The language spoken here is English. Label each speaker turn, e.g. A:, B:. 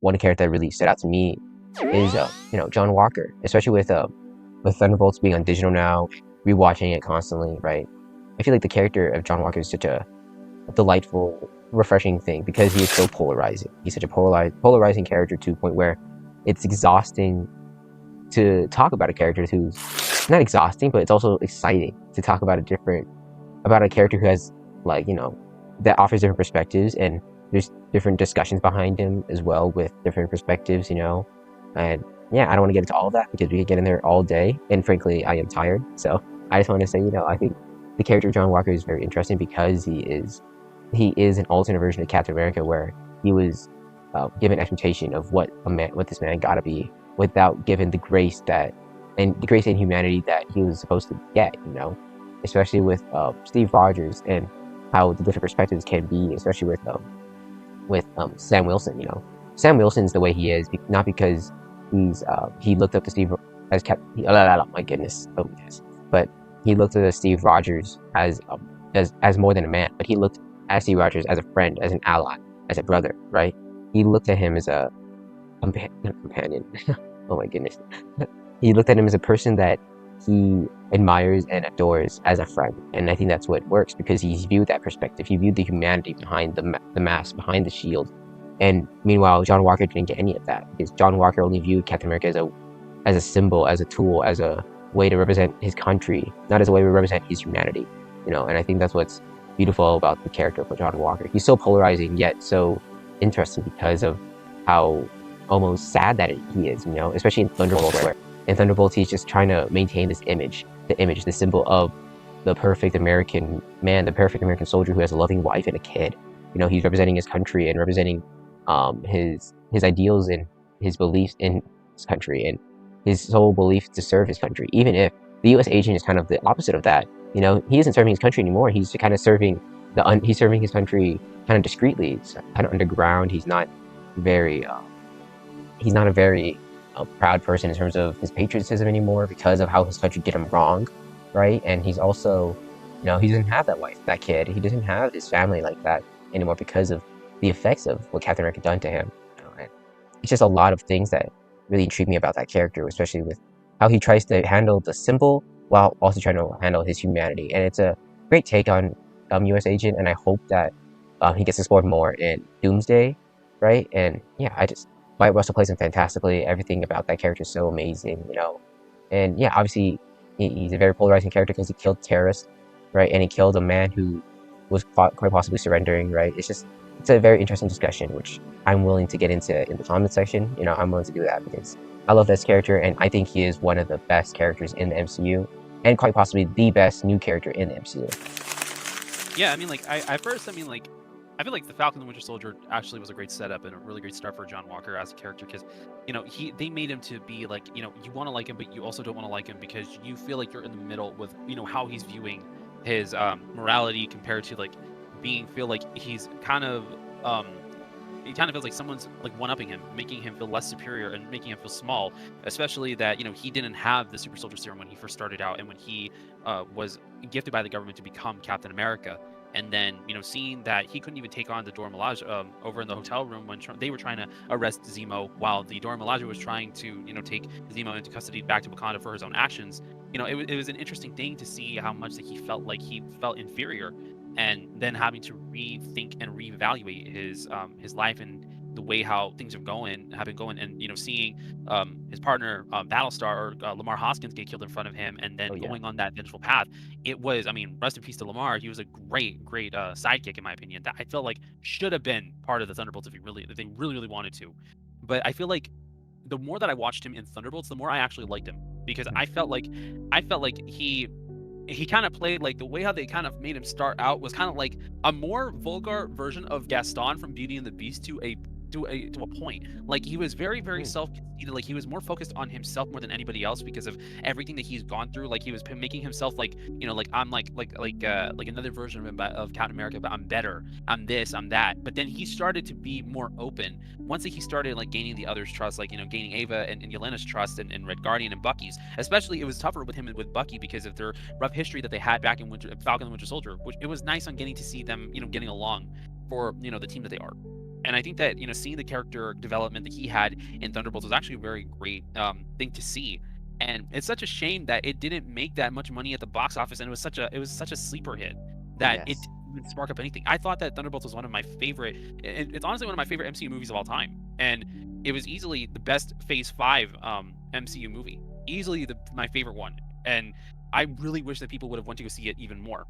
A: one character that really stood out to me is John Walker, especially with Thunderbolts being on digital now, rewatching it constantly, right? I feel like the character of John Walker is such a delightful, refreshing thing because he is so polarizing. He's such a polarizing character to a point where it's exhausting to talk about a character who's not exhausting, but it's also exciting to talk about a character who has that offers different perspectives, and there's different discussions behind him as well with different perspectives, and yeah, I don't want to get into all of that because we could get in there all day, and frankly, I am tired. So I just want to say, I think the character of John Walker is very interesting because he is an alternate version of Captain America, where he was given expectation of what this man gotta be, without given the grace and humanity that he was supposed to get, especially with Steve Rogers and how the different perspectives can be, especially with Sam Wilson. Sam Wilson's the way he is, not because he looked up to Steve as my goodness, oh yes, but he looked at Steve Rogers as more than a man, but he looked at Steve Rogers as a friend, as an ally, as a brother, right? He looked at him as a companion. Oh my goodness. He looked at him as a person that he admires and adores as a friend, and I think that's what works because he's viewed that perspective. He viewed the humanity behind the mask, behind the shield, and meanwhile, John Walker didn't get any of that because John Walker only viewed Captain America as a symbol, as a tool, as a way to represent his country, not as a way to represent his humanity. And I think that's what's beautiful about the character of John Walker. He's so polarizing yet so interesting because of how almost sad that he is, especially in Thunderbolts, where in Thunderbolts he's just trying to maintain this image, the symbol of the perfect American man, the perfect American soldier who has a loving wife and a kid. He's representing his country and representing his ideals and his beliefs in his country and his sole belief to serve his country, even if the U.S. agent is kind of the opposite of that. He isn't serving his country anymore. He's kind of serving his country kind of discreetly. It's kind of underground. He's not a very proud person in terms of his patriotism anymore because of how his country did him wrong, right? And he's also, he doesn't have that wife, that kid. He doesn't have his family like that anymore because of the effects of what Captain America done to him. And it's just a lot of things that really intrigue me about that character, especially with how he tries to handle the symbol while also trying to handle his humanity. And it's a great take on U.S. Agent, and I hope that he gets explored more in Doomsday, right? And yeah, Wyatt Russell plays him fantastically. Everything about that character is so amazing, And yeah, obviously, he's a very polarizing character because he killed terrorists, right? And he killed a man who was quite possibly surrendering, right? It's a very interesting discussion, which I'm willing to get into in the comment section. I'm willing to do that because I love this character, and I think he is one of the best characters in the MCU, and quite possibly the best new character in the MCU.
B: Yeah, I mean, I feel like the Falcon and Winter Soldier actually was a great setup and a really great start for John Walker as a character because, they made him to be like, you want to like him, but you also don't want to like him because you feel like you're in the middle with, how he's viewing his morality compared to feel like he's kind of it kind of feels like someone's one-upping him, making him feel less superior and making him feel small, especially that he didn't have the super soldier serum when he first started out and when he was gifted by the government to become Captain America. And then, seeing that he couldn't even take on the Dora Milaje over in the hotel room when they were trying to arrest Zemo, while the Dora Milaje was trying to, take Zemo into custody back to Wakanda for his own actions. It was an interesting thing to see how much that he felt inferior, and then having to rethink and reevaluate his life and the way how things have been going, and seeing his partner Battlestar or Lamar Hoskins get killed in front of him, and then going on that vengeful path. It was, rest in peace to Lamar. He was a great sidekick in my opinion. That I feel like should have been part of the Thunderbolts if they really wanted to. But I feel like the more that I watched him in Thunderbolts, the more I actually liked him because I felt like he kind of played the way how they kind of made him start out was kind of like a more vulgar version of Gaston from Beauty and the Beast to a point. He was very self-conceited. He was more focused on himself more than anybody else because of everything that he's gone through. He was making himself I'm like another version of Captain America, but I'm better. I'm this, I'm that. But then he started to be more open once he started gaining the others' trust, gaining Ava and Yelena's trust and Red Guardian and Bucky's. Especially it was tougher with him and with Bucky because of their rough history that they had back in Falcon and Winter Soldier, which it was nice on getting to see them, getting along for, the team that they are. And I think that, seeing the character development that he had in Thunderbolts was actually a very great thing to see. And it's such a shame that it didn't make that much money at the box office, and it was such a sleeper hit that it
A: Yes.
B: didn't even spark up anything. I thought that Thunderbolts was one of my favorite. It's honestly one of my favorite MCU movies of all time, and it was easily the best Phase 5 MCU movie, easily my favorite one. And I really wish that people would have went to go see it even more.